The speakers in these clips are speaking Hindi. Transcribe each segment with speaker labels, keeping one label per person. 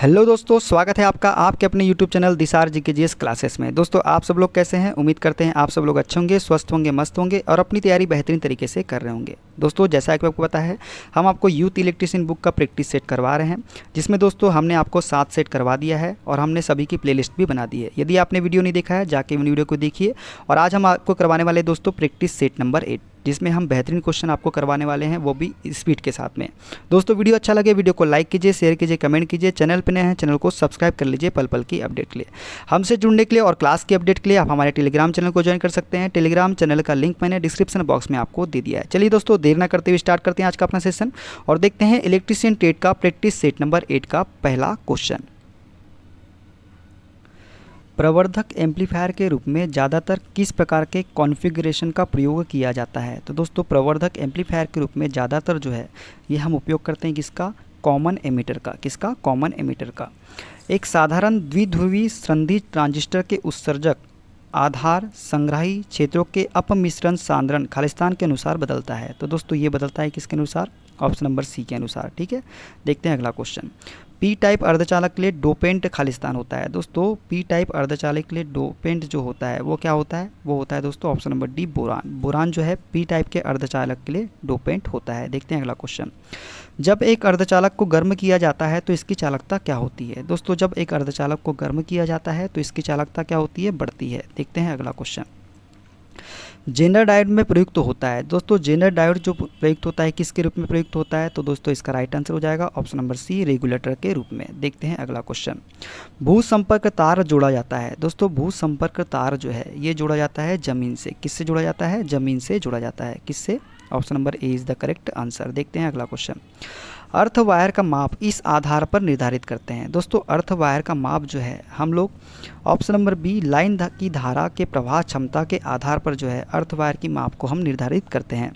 Speaker 1: हेलो दोस्तों, स्वागत है आपका आपके अपने यूट्यूब चैनल दिसार जीकेजीएस क्लासेस में। दोस्तों आप सब लोग कैसे हैं? उम्मीद करते हैं आप सब लोग अच्छे होंगे, स्वस्थ होंगे, मस्त होंगे और अपनी तैयारी बेहतरीन तरीके से कर रहे होंगे। दोस्तों जैसा कि आपको पता है, हम आपको यूथ इलेक्ट्रीशियन बुक का प्रैक्टिस सेट करवा रहे हैं, जिसमें दोस्तों हमने आपको 7 सेट करवा दिया है और हमने सभी की प्लेलिस्ट भी बना दी है। यदि आपने वीडियो नहीं देखा है, जाके वीडियो को देखिए। और आज हम आपको करवाने वाले दोस्तों प्रैक्टिस सेट नंबर 8, जिसमें हम बेहतरीन क्वेश्चन आपको करवाने वाले हैं, वो भी स्पीड के साथ में। दोस्तों वीडियो अच्छा लगे वीडियो को लाइक कीजिए, शेयर कीजिए, कमेंट कीजिए। चैनल पर नए हैं चैनल को सब्सक्राइब कर लीजिए पल पल की अपडेट के लिए। हमसे जुड़ने के लिए और क्लास की अपडेट के लिए आप हमारे टेलीग्राम चैनल को ज्वाइन कर सकते हैं। टेलीग्राम चैनल का लिंक मैंने डिस्क्रिप्शन बॉक्स में आपको दे दिया है। चलिए दोस्तों देर ना करते हुए स्टार्ट करते हैं आज का अपना सेशन और देखते हैं इलेक्ट्रीशियन टेट का प्रैक्टिस सेट नंबर 8 का पहला क्वेश्चन। प्रवर्धक एम्पलीफायर के रूप में ज़्यादातर किस प्रकार के कॉन्फ़िगरेशन का प्रयोग किया जाता है? तो दोस्तों प्रवर्धक एम्पलीफायर के रूप में ज़्यादातर जो है ये हम उपयोग करते हैं किसका? कॉमन एमिटर का। किसका? कॉमन एमिटर का। एक साधारण द्विध्रुवी संधि ट्रांजिस्टर के उत्सर्जक आधार संग्राही क्षेत्रों के अपमिश्रण सांद्रण खालिस्तान के अनुसार बदलता है। तो दोस्तों ये बदलता है किसके अनुसार? ऑप्शन नंबर सी के अनुसार। ठीक है, देखते हैं अगला क्वेश्चन। पी टाइप अर्धचालक के लिए डोपेंट खालिस्तान होता है। दोस्तों पी टाइप अर्धचालक के लिए डोपेंट जो होता है वो क्या होता है? वो होता है दोस्तों option number D boron. Boron जो है पी टाइप के अर्धचालक के लिए डोपेंट होता है। देखते हैं अगला क्वेश्चन। जब एक अर्धचालक को गर्म किया जाता है तो इसकी चालकता क्या होती है? दोस्तों जब एक अर्धचालक को गर्म किया जाता है तो इसकी चालकता क्या होती है? बढ़ती है। देखते हैं अगला क्वेश्चन। जेनर डायोड में प्रयुक्त होता है। दोस्तों जेनर डायोड जो प्रयुक्त होता है किसके रूप में प्रयुक्त होता है? तो दोस्तों इसका राइट आंसर हो जाएगा ऑप्शन नंबर सी रेगुलेटर के रूप में। देखते हैं अगला क्वेश्चन। भू संपर्क तार जोड़ा जाता है। दोस्तों भू संपर्क तार जो है ये जोड़ा जाता है जमीन से। किससे जोड़ा जाता है? जमीन से जोड़ा जाता है। किससे? Option number A is the correct answer. देखते हैं अगला क्वेश्चन। अर्थ वायर का माप इस आधार पर निर्धारित करते हैं। दोस्तों अर्थ वायर का माप जो है हम लोग ऑप्शन नंबर बी लाइन की धारा के प्रवाह क्षमता के आधार पर जो है अर्थ वायर की माप को हम निर्धारित करते हैं।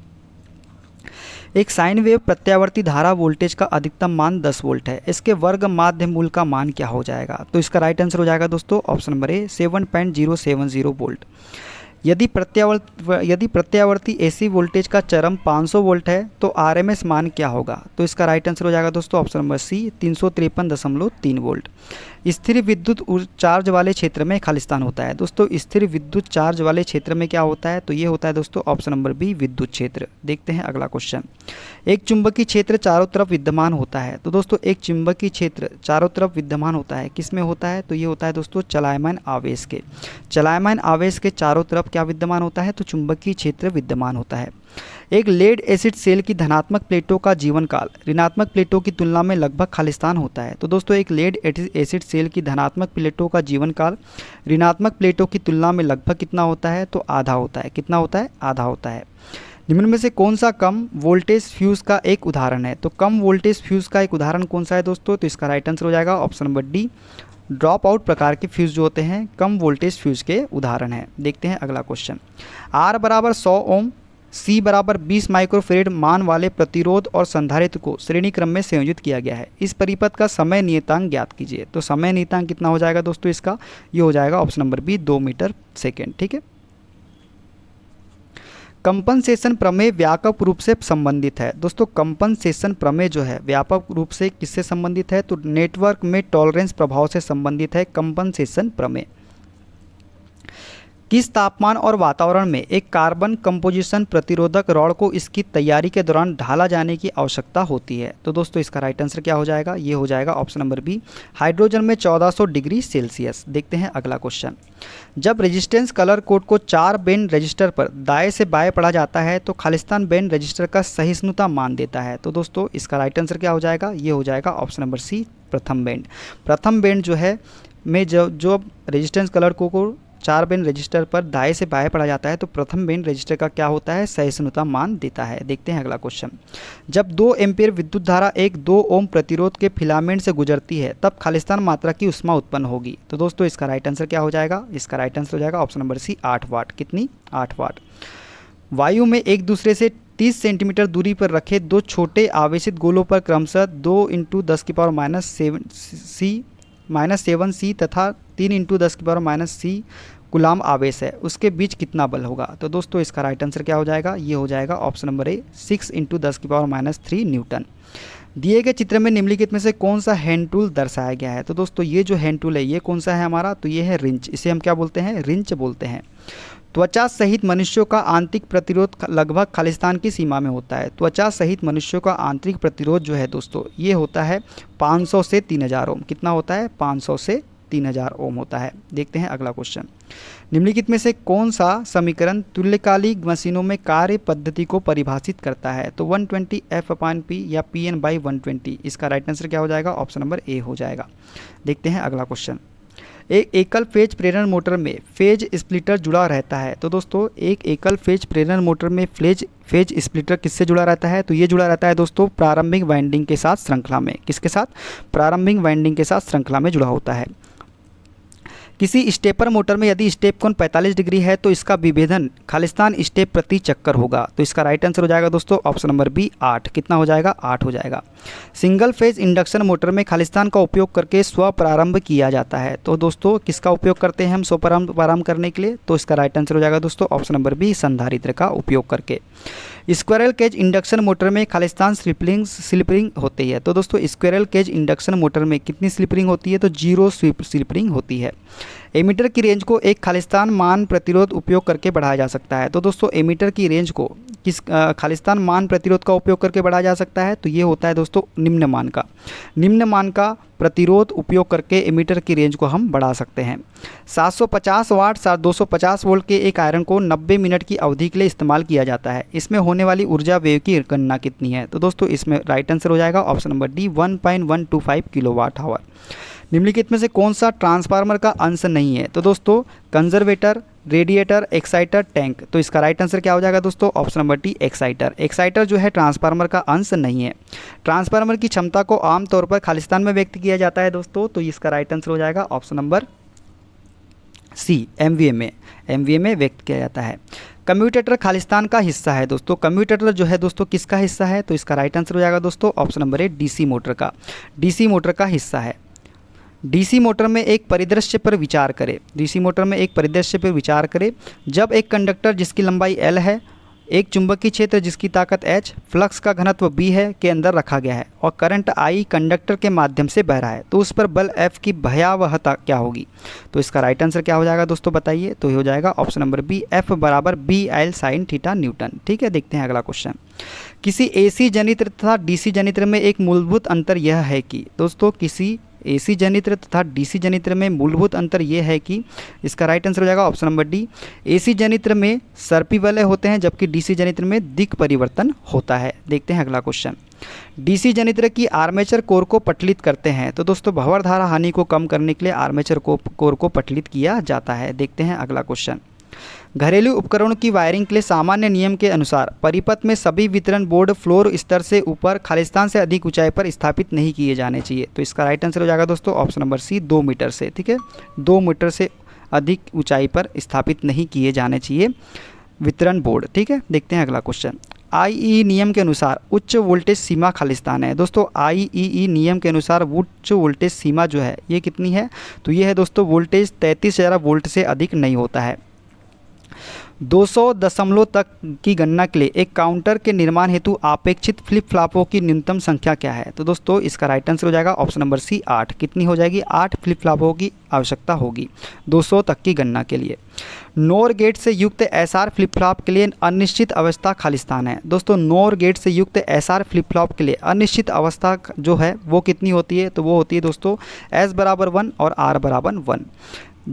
Speaker 1: एक साइन वेव प्रत्यावर्ती धारा वोल्टेज का अधिकतम मान 10 वोल्ट है। इसके वर्ग माध्य मूल का मान क्या हो जाएगा? तो इसका राइट आंसर हो जाएगा दोस्तों ऑप्शन नंबर ए 7.070 वोल्ट। यदि प्रत्यावर्ती एसी वोल्टेज का चरम 500 वोल्ट है तो आरएमएस मान क्या होगा? तो इसका राइट आंसर हो जाएगा दोस्तों ऑप्शन नंबर सी 353.3 वोल्ट। स्थिर विद्युत चार्ज वाले क्षेत्र में खालिस्तान होता है। दोस्तों स्थिर विद्युत चार्ज वाले क्षेत्र में क्या होता है? तो ये होता है दोस्तों ऑप्शन नंबर बी विद्युत क्षेत्र। देखते हैं अगला क्वेश्चन। एक चुंबकीय क्षेत्र चारों तरफ विद्यमान होता है। तो दोस्तों एक चुंबकीय क्षेत्र चारों तरफ विद्यमान होता है, किस में होता है? तो ये होता है दोस्तों चलायमान आवेश के। चलायमान आवेश के चारों तरफ क्या विद्यमान होता है? तो चुंबकीय क्षेत्र विद्यमान होता है। एक लेड एसिड सेल की धनात्मक प्लेटों का जीवन काल ऋणात्मक प्लेटों की तुलना में लगभग खालिस्तान होता है। तो दोस्तों एक लेड एसिड सेल की धनात्मक प्लेटों का जीवन काल ऋणात्मक प्लेटों की तुलना में लगभग कितना होता है? तो आधा होता है। कितना होता है? आधा होता है। निम्न में से कौन सा कम वोल्टेज फ्यूज का एक उदाहरण है? तो कम वोल्टेज फ्यूज का एक उदाहरण कौन सा है दोस्तों? तो इसका राइट आंसर हो जाएगा option number D drop out प्रकार के फ्यूज जो होते हैं कम वोल्टेज फ्यूज के उदाहरण है। देखते हैं अगला क्वेश्चन। आर बराबर 100 ओम, सी बराबर 20 माइक्रोफेरेड मान वाले प्रतिरोध और संधारित्र को श्रेणी क्रम में संयोजित किया गया है। इस परिपथ का समय नियतांक ज्ञात कीजिए। तो समय नियतांक कितना हो जाएगा दोस्तों इसका? ये हो जाएगा option number B 2 metre second. ठीक है। कंपनसेशन प्रमेय व्यापक रूप से संबंधित है। दोस्तों कंपनसेशन प्रमेय जो है व्यापक रूप से किससे संबंधित है? तो नेटवर्क में टॉलरेंस प्रभाव से संबंधित है कंपनसेशन प्रमेय। किस तापमान और वातावरण में एक कार्बन कंपोजिशन प्रतिरोधक रॉड को इसकी तैयारी के दौरान ढाला जाने की आवश्यकता होती है? तो दोस्तों इसका राइट आंसर क्या हो जाएगा? ये हो जाएगा ऑप्शन नंबर बी हाइड्रोजन में 1400 डिग्री सेल्सियस। देखते हैं अगला क्वेश्चन। जब रेजिस्टेंस कलर कोड को 4 बेंड रजिस्टर पर दाएं से बाएं पढ़ा जाता है तो खालिस्तान बेंड रजिस्टर का सहिष्णुता मान देता है। तो दोस्तों इसका राइट आंसर क्या हो जाएगा? ये हो जाएगा ऑप्शन नंबर सी प्रथम बेंड। प्रथम बेंड जो है में जो रेजिस्टेंस कलर को 4 बेंड रजिस्टर पर दाएं से बाएं पढ़ा जाता है तो प्रथम बेंड रजिस्टर का क्या होता है? सहिष्णुता मान देता है। देखते हैं अगला क्वेश्चन। जब 2 एम्पीयर विद्युत धारा एक 2 ओम प्रतिरोध के फिलामेंट से गुजरती है तब खालिस्तान मात्रा की ऊष्मा उत्पन्न होगी। तो दोस्तों इसका राइट आंसर क्या हो जाएगा? इसका राइट आंसर हो जाएगा ऑप्शन नंबर सी 8 वाट। कितनी? 8 वाट। वायु में एक दूसरे से 30 सेंटीमीटर दूरी पर रखे 2 छोटे आवेशित गोलों पर क्रमशः 2 × 10⁻⁻7 C तथा 3 × 10⁻⁻C गुलाम आवेश है, उसके बीच कितना बल होगा? तो दोस्तों इसका राइट आंसर क्या हो जाएगा? ये हो जाएगा ऑप्शन नंबर ए 6 × 10⁻³ न्यूटन। दिए गए चित्र में निम्नलिखित में से कौन सा हैंड टूल दर्शाया गया है? तो दोस्तों ये जो हैंड टूल है ये कौन सा है हमारा? तो ये है रिंच। इसे हम क्या बोलते हैं? रिंच बोलते हैं। त्वचा सहित मनुष्यों का आंतरिक प्रतिरोध लगभग खालिस्तान की सीमा में होता है। त्वचा सहित मनुष्यों का आंतरिक प्रतिरोध जो है दोस्तों ये होता है 500 से 3000 ओम। कितना होता है? 500 से 3000 ओम होता है। देखते हैं अगला क्वेश्चन। निम्नलिखित में से कौन सा समीकरण तुल्यकालिक मशीनों में कार्य पद्धति को परिभाषित करता है? तो 120 F/P या Pn/120। इसका राइट आंसर क्या हो जाएगा? ऑप्शन नंबर ए हो जाएगा। देखते हैं अगला क्वेश्चन। एक एकल फेज प्रेरण मोटर में फेज स्प्लिटर जुड़ा रहता है। तो दोस्तों एक एकल फेज प्रेरण मोटर में फेज स्प्लिटर किससे जुड़ा रहता है? तो ये जुड़ा रहता है दोस्तों प्रारंभिक वाइंडिंग के साथ श्रृंखला में। किसके साथ? प्रारंभिक वाइंडिंग के साथ श्रृंखला में जुड़ा होता है। किसी स्टेपर मोटर में यदि स्टेप कोण 45 डिग्री है तो इसका विभेदन खालिस्तान स्टेप प्रति चक्कर होगा। तो इसका राइट आंसर हो जाएगा दोस्तों ऑप्शन नंबर बी 8। कितना हो जाएगा? 8 हो जाएगा। सिंगल फेज इंडक्शन मोटर में खालिस्तान का उपयोग करके स्वप्रारंभ किया जाता है। तो दोस्तों किसका उपयोग करते हैं हम स्वप्रारंभ करने के लिए? तो इसका राइट आंसर हो जाएगा दोस्तों ऑप्शन नंबर बी संधारित्र का उपयोग करके। स्क्विरल केज इंडक्शन मोटर में खालिस्तान स्लिपरिंग होती है। तो दोस्तों स्क्विरल केज इंडक्शन मोटर में कितनी स्लिपरिंग होती है? तो 0 स्लिपरिंग होती है। एमीटर की रेंज को एक खालिस्तान मान प्रतिरोध उपयोग करके बढ़ाया जा सकता है। तो दोस्तों एमीटर की रेंज को किस खालिस्तान मान प्रतिरोध का उपयोग करके बढ़ाया जा सकता है? तो ये होता है दोस्तों निम्न मान का प्रतिरोध उपयोग करके एमीटर की रेंज को हम बढ़ा सकते हैं। 750 वाट 250 वोल्ट के एक आयरन को 90 मिनट की अवधि के लिए इस्तेमाल किया जाता है। इसमें होने वाली ऊर्जा व्यय की गणना कितनी है? तो दोस्तों इसमें राइट आंसर हो जाएगा option number D 1.125 kilowatt hour. निम्नलिखित में से कौन सा ट्रांसफार्मर का अंश नहीं है? तो दोस्तों कंजर्वेटर, रेडिएटर, एक्साइटर, टैंक। तो इसका राइट आंसर क्या हो जाएगा दोस्तों? Option number D exciter. Exciter जो है ट्रांसफार्मर का अंश नहीं है। ट्रांसफार्मर की क्षमता को आमतौर पर खालिस्तान में व्यक्त किया जाता है दोस्तों। तो इसका राइट आंसर हो जाएगा ऑप्शन नंबर सी एमवीए में व्यक्त किया जाता है। कम्यूटेटर खालिस्तान का हिस्सा है दोस्तों। कम्यूटेटर जो है दोस्तों किसका हिस्सा है? तो इसका राइट आंसर हो जाएगा दोस्तों option number A DC motor का हिस्सा है। डीसी मोटर में एक परिदृश्य पर विचार करें। जब एक कंडक्टर जिसकी लंबाई L है, एक चुंबकीय क्षेत्र जिसकी ताकत H, फ्लक्स का घनत्व B है के अंदर रखा गया है और करंट I कंडक्टर के माध्यम से बह रहा है, तो उस पर बल F की भयावहता क्या होगी? तो इसका राइट आंसर क्या हो जाएगा दोस्तों बताइए? तो ये हो जाएगा ऑप्शन नंबर बी F बराबर BL sin थीटा न्यूटन। ठीक है, देखते हैं अगला क्वेश्चन। किसी एसी जनित्र तथा डीसी जनित्र में एक मूलभूत अंतर यह है कि दोस्तों किसी एसी जनित्र तथा डीसी जनित्र में मूलभूत अंतर यह है कि इसका राइट आंसर हो जाएगा ऑप्शन नंबर डी। एसी जनित्र में सर्पी वलय होते हैं जबकि डीसी जनित्र में दिक् परिवर्तन होता है। देखते हैं अगला क्वेश्चन। डीसी जनित्र की आर्मेचर कोर को पटलित करते हैं। तो दोस्तों भंवर धारा हानि को कम करने के लिए आर्मेचर कोर को पटलित किया जाता है। देखते हैं अगला क्वेश्चन। घरेलू उपकरणों की वायरिंग के लिए सामान्य नियम के अनुसार परिपथ में सभी वितरण बोर्ड फ्लोर स्तर से ऊपर खालिस्तान से अधिक ऊंचाई पर स्थापित नहीं किए जाने चाहिए। तो इसका राइट आंसर हो जाएगा दोस्तों ऑप्शन नंबर सी 2 मीटर से। ठीक है, 2 मीटर से अधिक ऊंचाई पर स्थापित नहीं किए जाने चाहिए वितरण बोर्ड। ठीक है, देखते हैं अगला क्वेश्चन। आईईई नियम के अनुसार उच्च वोल्टेज सीमा खालिस्तान है। दोस्तों आईईई नियम के अनुसार उच्च वोल्टेज सीमा जो है ये कितनी है? तो ये है दोस्तों वोल्टेज 33,000 वोल्ट से अधिक नहीं होता है। 200 दशमलव तक की गणना के लिए एक काउंटर के निर्माण हेतु अपेक्षित फ्लिप फ्लॉपों की न्यूनतम संख्या क्या है? तो दोस्तों इसका राइट आंसर हो जाएगा ऑप्शन नंबर सी 8। कितनी हो जाएगी? 8 फ्लिप फ्लॉपों की आवश्यकता होगी 200 तक की गणना के लिए। नोर गेट से युक्त एसआर फ्लिप फ्लॉप के लिए अनिश्चित अवस्था खालिस्तान है। दोस्तों नोर गेट से युक्त एसआर फ्लिप फ्लॉप के लिए अनिश्चित अवस्था जो है वो कितनी होती है? तो वो होती है दोस्तों S बराबर 1 और R बराबर 1।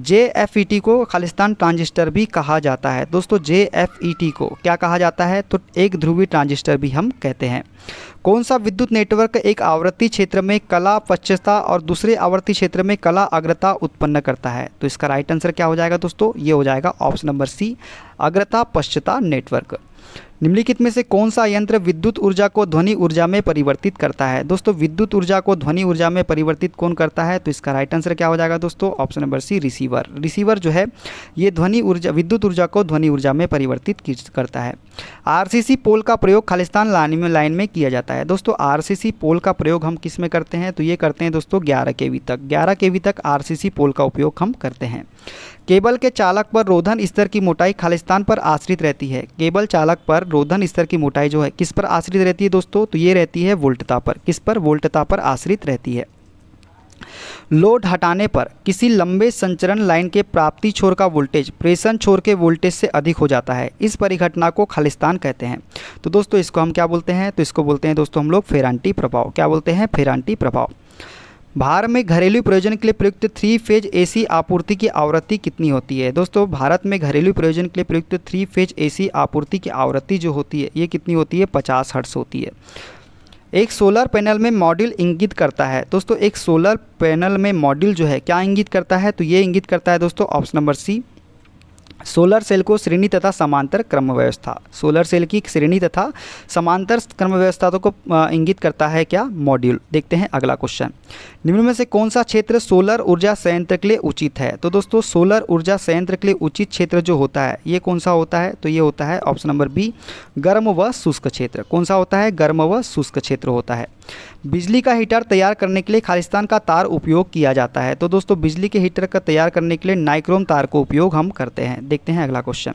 Speaker 1: JFET को खालिस्तान ट्रांजिस्टर भी कहा जाता है। दोस्तों JFET को क्या कहा जाता है? तो एक ध्रुवी ट्रांजिस्टर भी हम कहते हैं। कौन सा विद्युत नेटवर्क एक आवर्ती क्षेत्र में कला पश्चता और दूसरे आवर्ती क्षेत्र में कला अग्रता उत्पन्न करता है? तो इसका राइट आंसर क्या हो जाएगा दोस्तों? ये हो जाएगा ऑप्शन नंबर सी अग्रता पश्चता नेटवर्क। निम्नलिखित में से कौन सा यंत्र विद्युत ऊर्जा को ध्वनि ऊर्जा में परिवर्तित करता है? दोस्तों विद्युत ऊर्जा को ध्वनि ऊर्जा में परिवर्तित कौन करता है? तो इसका राइट आंसर क्या हो जाएगा दोस्तों? Option number C receiver. Receiver जो है ये विद्युत ऊर्जा को ध्वनि ऊर्जा में परिवर्तित करता है। आरसीसी पोल का प्रयोग खालिस्तान लाइन में किया जाता है। दोस्तों आरसीसी पोल का प्रयोग हम किस में करते हैं? तो ये करते हैं दोस्तों 11 केवी तक आरसीसी पोल का उपयोग हम करते हैं। केबल के चालक पर रोधन स्तर की मोटाई खालिस्तान पर आश्रित रहती है। केबल चालक चालक पर रोधन स्तर की मोटाई जो है किस पर आश्रित रहती है दोस्तों, तो ये रहती है वोल्टता पर। किस पर? वोल्टता पर आश्रित रहती है। लोड हटाने पर किसी लंबे संचरण लाइन के प्राप्ति छोर का वोल्टेज प्रेषण छोर के वोल्टेज से अधिक हो जाता है। इस परिघटना को खालिस्तान कहते हैं। तो दोस्तों इसको हम क्या बोलते हैं, तो इसको बोलते हैं दोस्तों हम लोग फेरांटी प्रभाव। क्या बोलते हैं? फेरांटी प्रभाव। भारत में घरेलू प्रयोजन के लिए प्रयुक्त 3 फेज एसी आपूर्ति की आवृत्ति कितनी होती है? दोस्तों भारत में घरेलू प्रयोजन के लिए प्रयुक्त 3 फेज एसी आपूर्ति की आवृत्ति जो होती है ये कितनी होती है? 50 हर्ट्ज होती है। एक सोलर पैनल में मॉड्यूल इंगित करता है। दोस्तों एक सोलर पैनल में मॉड्यूल जो है क्या इंगित करता है, तो ये इंगित करता है दोस्तों option number C, solar cell को श्रेणी तथा समांतर क्रम व्यवस्था। सोलर सेल की श्रेणी तथा समांतर क्रम व्यवस्था को इंगित करता है क्या? मॉड्यूल। देखते हैं अगला क्वेश्चन। निम्न में से कौन सा क्षेत्र सोलर ऊर्जा संयंत्र के लिए उचित है? तो दोस्तों सोलर ऊर्जा संयंत्र के लिए उचित क्षेत्र जो होता है ये कौन सा होता है, तो ये होता है ऑप्शन नंबर बी, गर्म व शुष्क क्षेत्र। कौन सा होता है? गर्म व शुष्क क्षेत्र होता है। बिजली का हीटर तैयार करने के लिए खालिस्तान का तार उपयोग किया जाता है। तो दोस्तों बिजली के हीटर का तैयार करने के लिए नाइक्रोम तार को उपयोग हम करते हैं। देखते हैं अगला क्वेश्चन।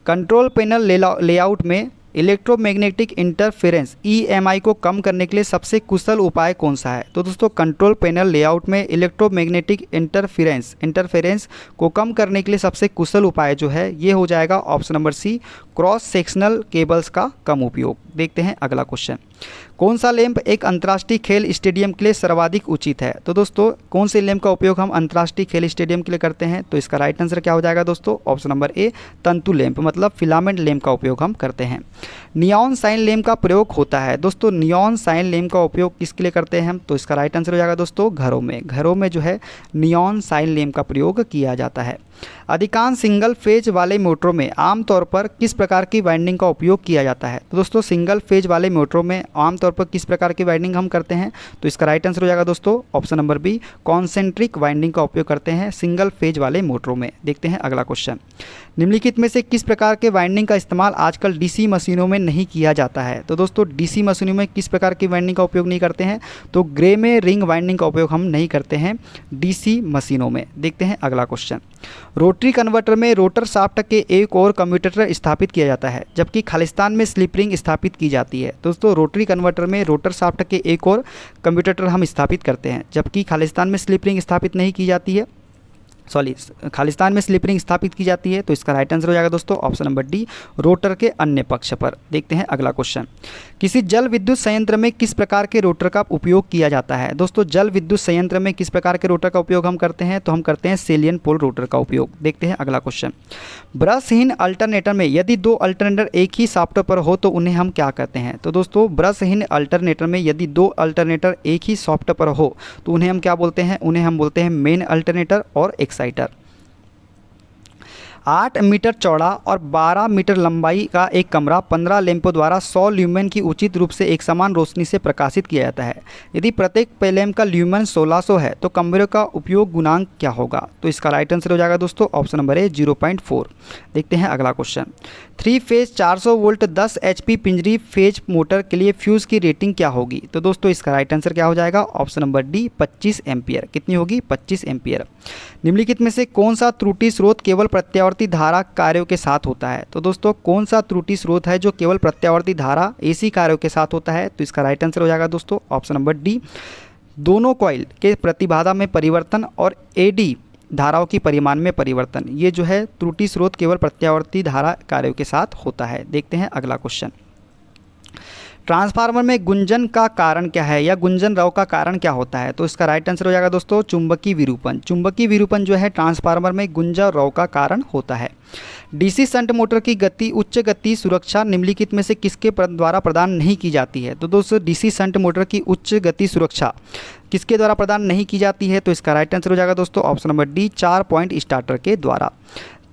Speaker 1: कंट्रोल पैनल लेआउट में इलेक्ट्रोमैग्नेटिक इंटरफेरेंस EMI को कम करने के लिए सबसे कुशल उपाय कौन सा है? तो दोस्तों कंट्रोल पैनल लेआउट में इलेक्ट्रोमैग्नेटिक इंटरफेरेंस को कम करने के लिए सबसे कुशल उपाय जो है ये हो जाएगा option number C, cross sectional cables का कम उपयोग। देखते हैं अगला क्वेश्चन। कौन सा लैंप एक अंतर्राष्ट्रीय खेल स्टेडियम के लिए सर्वाधिक उचित है? तो दोस्तों कौन से लैंप का उपयोग हम अंतर्राष्ट्रीय खेल स्टेडियम के लिए करते हैं, तो इसका राइट आंसर क्या हो जाएगा दोस्तों? ऑप्शन नंबर ए, तंतु लैंप मतलब फिलामेंट लैंप का उपयोग हम करते हैं। नियॉन साइन लैंप का प्रयोग होता है। दोस्तों नियॉन साइन लैंप का उपयोग किसके लिए करते हैं हम, तो इसका राइट आंसर हो जाएगा दोस्तों घरों में। घरों में जो है नियॉन साइन लैंप का प्रयोग किया जाता है। अधिकांश सिंगल फेज वाले मोटरों में आमतौर पर किस प्रकार की वाइंडिंग का उपयोग किया जाता है? तो दोस्तों सिंगल फेज वाले मोटरों में आमतौर पर किस प्रकार की वाइंडिंग हम करते हैं, तो इसका राइट आंसर हो जाएगा दोस्तों option number B, concentric winding का उपयोग करते हैं सिंगल फेज वाले मोटरों में। देखते हैं अगला क्वेश्चन। निम्नलिखित में से किस प्रकार के वाइंडिंग का इस्तेमाल आजकल डीसी मशीनों में नहीं किया जाता है? तो दोस्तों डीसी मशीनों में किस प्रकार की वाइंडिंग का उपयोग नहीं करते हैं, तो ग्रे में रिंग वाइंडिंग का उपयोग हम नहीं करते हैं डीसी मशीनों में। देखते हैं अगला क्वेश्चन। रोटरी कन्वर्टर में रोटर शाफ्ट के एक और कम्यूटेटर स्थापित किया जाता है जबकि खालिस्तान में स्लिप रिंग स्थापित की जाती है। दोस्तों रोटरी कन्वर्टर में रोटर शाफ्ट के एक और कम्यूटेटर हम स्थापित करते हैं जबकि खालिस्तान में स्लिप रिंग स्थापित नहीं की जाती है, खालिस्तान में स्लिप रिंग स्थापित की जाती है। तो इसका राइट आंसर हो जाएगा दोस्तों ऑप्शन नंबर डी, रोटर के अन्य पक्ष पर। देखते हैं अगला क्वेश्चन। किसी जल विद्युत संयंत्र में किस प्रकार के रोटर का उपयोग किया जाता है? दोस्तों जल विद्युत संयंत्र में किस प्रकार के रोटर का उपयोग हम करते हैं, तो हम करते हैं सेलियन पोल रोटर का उपयोग। देखते हैं अगला क्वेश्चन। ब्रशहीन अल्टरनेटर में यदि 2 अल्टरनेटर एक ही शाफ्ट पर हो तो उन्हें हम क्या कहते हैं? तो दोस्तों ब्रशहीन अल्टरनेटर में यदि 2 अल्टरनेटर एक ही शाफ्ट पर हो तो उन्हें हम क्या बोलते हैं? उन्हें हम बोलते हैं मेन अल्टरनेटर और एक्साइटर। 8 मीटर चौड़ा और 12 मीटर लंबाई का एक कमरा 15 लैंपों द्वारा 100 ल्यूमेन की उचित रूप से एक समान रोशनी से प्रकाशित किया जाता है। यदि प्रत्येक लैंप का ल्यूमेन 1600 है तो कमरे का उपयोग गुणांक क्या होगा? तो इसका राइट आंसर हो जाएगा दोस्तों ऑप्शन नंबर ए, 0.4। देखते हैं अगला question. 3 phase 400 volt 10 HP Pinjari phase motor के लिए फ्यूज़ की रेटिंग क्या होगी? तो दोस्तों इसका राइट आंसर क्या हो जाएगा? Option number D, 25 ampere. कितनी होगी? 25 एम्पियर। निम्नलिखित में से कौन सा त्रुटि स्रोत केवल प्रत्यावर्ती धारा कार्यों के साथ होता है? तो दोस्तों कौन सा त्रुटि स्रोत है जो केवल प्रत्यावर्ती धारा AC कार्यों के साथ होता है? तो इसका राइट आंसर हो जाएगा दोस्तों ऑप्शन नंबर डी, दोनों कॉइल के प्रतिबाधा में परिवर्तन और AD धाराओं की परिमाण में परिवर्तन। ये जो है त्रुटि स्रोत केवल प्रत्यावर्ती धारा कार्यों के साथ होता है। देखते हैं अगला क्वेश्चन। ट्रांसफार्मर में गुंजन का कारण क्या है या गुंजन रव का कारण क्या होता है? तो इसका राइट आंसर हो जाएगा दोस्तों चुंबकीय विरूपण। चुंबकीय विरूपण जो है ट्रांसफार्मर में गुंजन रव का कारण होता है। डीसी शंट मोटर की गति उच्च गति सुरक्षा निम्नलिखित में से किसके द्वारा प्रदान नहीं की जाती है? तो दोस्तों डीसी शंट मोटर की उच्च गति सुरक्षा किसके द्वारा प्रदान नहीं की जाती है? तो इसका राइट आंसर हो जाएगा दोस्तों option number D, 4 point starter के द्वारा।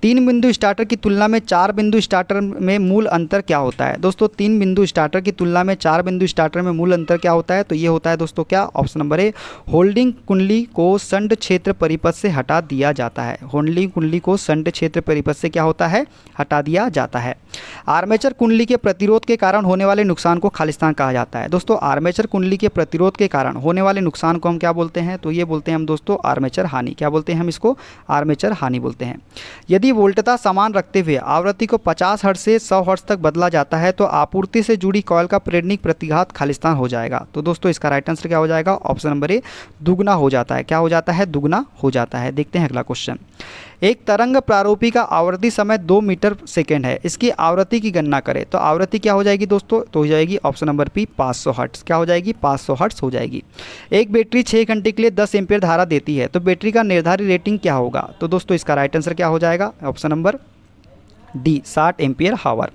Speaker 1: 3 बिंदु स्टार्टर की तुलना में 4 बिंदु स्टार्टर में मूल अंतर क्या होता है? दोस्तों 3 बिंदु स्टार्टर की तुलना में 4 बिंदु स्टार्टर में मूल अंतर क्या होता है? तो ये होता है दोस्तों क्या? ऑप्शन नंबर ए, होल्डिंग कुंडली को शंट क्षेत्र परिपथ से हटा दिया जाता है। होल्डिंग कुंडली को शंट क्षेत्र परिपथ से क्या होता है? हटा दिया जाता है। आर्मेचर कुंडली के प्रतिरोध के कारण होने वाले नुकसान को खालिस्तान कहा जाता है। दोस्तों आर्मेचर कुंडली के प्रतिरोध के कारण होने वाले नुकसान को हम क्या बोलते हैं? तो ये बोलते हैं हम दोस्तों आर्मेचर हानि। क्या बोलते हैं हम इसको? आर्मेचर हानि बोलते हैं। यदि यदि वोल्टता समान रखते हुए आवृत्ति को 50 हर्ट्ज से 100 हर्ट्ज तक बदला जाता है तो आपूर्ति से जुड़ी कॉइल का प्रेरणिक प्रतिघात खालिस्तान हो जाएगा। तो दोस्तों इसका राइट आंसर क्या हो जाएगा? ऑप्शन नंबर ए, दुगना हो जाता है। क्या हो जाता है? दुगना हो जाता है। देखते हैं अगला क्वेश्चन। एक तरंग प्रारूपी का आवर्ती समय 2 मीटर सेकेंड है, इसकी आवृत्ति की गणना करें। तो आवृत्ति क्या हो जाएगी दोस्तों? तो हो जाएगी ऑप्शन नंबर बी, 500 हर्ट्ज। क्या हो जाएगी? 500 हर्ट्ज हो जाएगी। एक बैटरी 6 घंटे के लिए 10 एम्पीयर धारा देती है, तो बैटरी का निर्धारित रेटिंग क्या होगा? तो दोस्तों इसका राइट आंसर क्या हो जाएगा? ऑप्शन नंबर डी, 60 एम्पीयर हावर।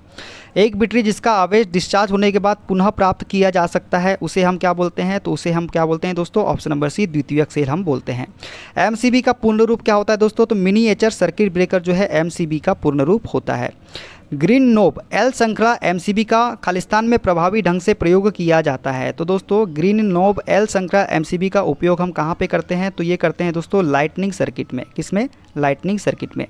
Speaker 1: एक बैटरी जिसका आवेश डिस्चार्ज होने के बाद पुनः प्राप्त किया जा सकता है, उसे हम क्या बोलते हैं? तो उसे हम क्या बोलते हैं दोस्तों? ऑप्शन नंबर सी, द्वितीयक सेल हम बोलते हैं। एमसीबी का पूर्ण रूप क्या होता है दोस्तों? तो मिनिएचर सर्किट ब्रेकर जो है एमसीबी का पूर्ण रूप होता है। ग्रीन नोब एल श्रृंखला एमसीबी का खालिस्तान में प्रभावी ढंग से प्रयोग किया जाता है। तो दोस्तों ग्रीन नोब एल श्रृंखला एमसीबी का उपयोग हम कहाँ पे करते हैं? तो ये करते हैं दोस्तों लाइटनिंग सर्किट में। किसमें? लाइटनिंग सर्किट में।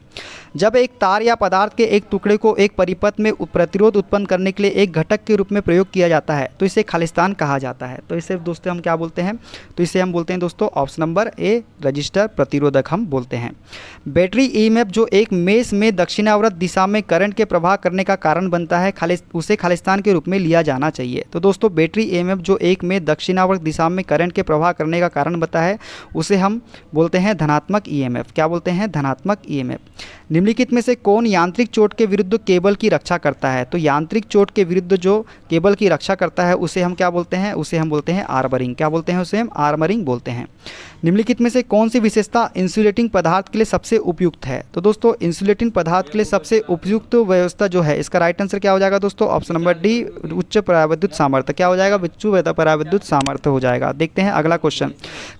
Speaker 1: जब एक तार या पदार्थ के एक टुकड़े को एक परिपथ में प्रतिरोध उत्पन्न करने के लिए एक घटक के रूप में प्रयोग किया जाता है तो इसे खालिस्तान कहा जाता है। तो इसे दोस्तों हम क्या बोलते हैं? तो इसे हम बोलते हैं दोस्तों ऑप्शन नंबर ए, रजिस्टर प्रतिरोधक हम बोलते हैं। बैटरी ईएमएफ जो एक मेष में दक्षिणावर्त दिशा में करंट के प्रवाह करने का कारण बनता है, उसे खालिस्तान के रूप में लिया जाना चाहिए। तो दोस्तों बैटरी ईएमएफ जो एक में दक्षिणावर्त दिशा में करंट के प्रवाह करने का कारण बनता है, उसे हम बोलते हैं धनात्मक ईएमएफ। क्या बोलते हैं? धनात्मक ईएमएफ। निम्नलिखित में से कौन यांत्रिक चोट के विरुद्ध केबल की रक्षा करता है? तो यांत्रिक चोट के विरुद्ध जो केबल की रक्षा करता है उसे हम क्या बोलते हैं? उसे हम बोलते हैं आर्मरिंग। क्या बोलते हैं? उसे हम आर्मरिंग बोलते हैं। निम्नलिखित में से कौन सी विशेषता इंसुलेटिंग पदार्थ के लिए सबसे उपयुक्त है? तो दोस्तों इंसुलेटिंग पदार्थ के लिए सबसे उपयुक्त व्यवस्था जो है, इसका राइट आंसर क्या हो जाएगा दोस्तों? ऑप्शन नंबर डी, उच्च पराविद्युत सामर्थ्य। क्या हो जाएगा? उच्च पराविद्युत सामर्थ्य हो जाएगा। देखते हैं अगला क्वेश्चन।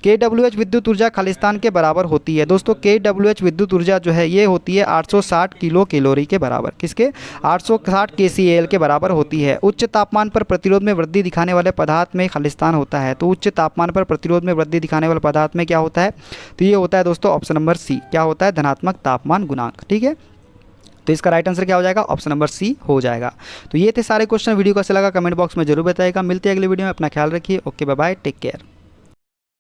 Speaker 1: KWH विद्युत ऊर्जा खालिस्तान के बराबर होती है। दोस्तों KWH विद्युत ऊर्जा जो है ये होती है 860 किलो कैलोरी के बराबर। किसके? 860 KCAL के बराबर होती है। उच्च तापमान पर प्रतिरोध में वृद्धि दिखाने वाले पदार्थ में खालिस्तान होता है। तो उच्च तापमान पर प्रतिरोध में वृद्धि दिखाने वाले पदार्थ में क्या होता है? तो ये होता है दोस्तों ऑप्शन नंबर सी। क्या होता है? धनात्मक तापमान गुणांक। ठीक है, तो इसका राइट आंसर क्या हो जाएगा? ऑप्शन नंबर सी हो जाएगा। तो ये थे सारे क्वेश्चन। वीडियो कैसा लगा कमेंट बॉक्स में जरूर बताइएगा। मिलते हैं अगले वीडियो में। अपना ख्याल रखिए। Okay, bye bye, take care.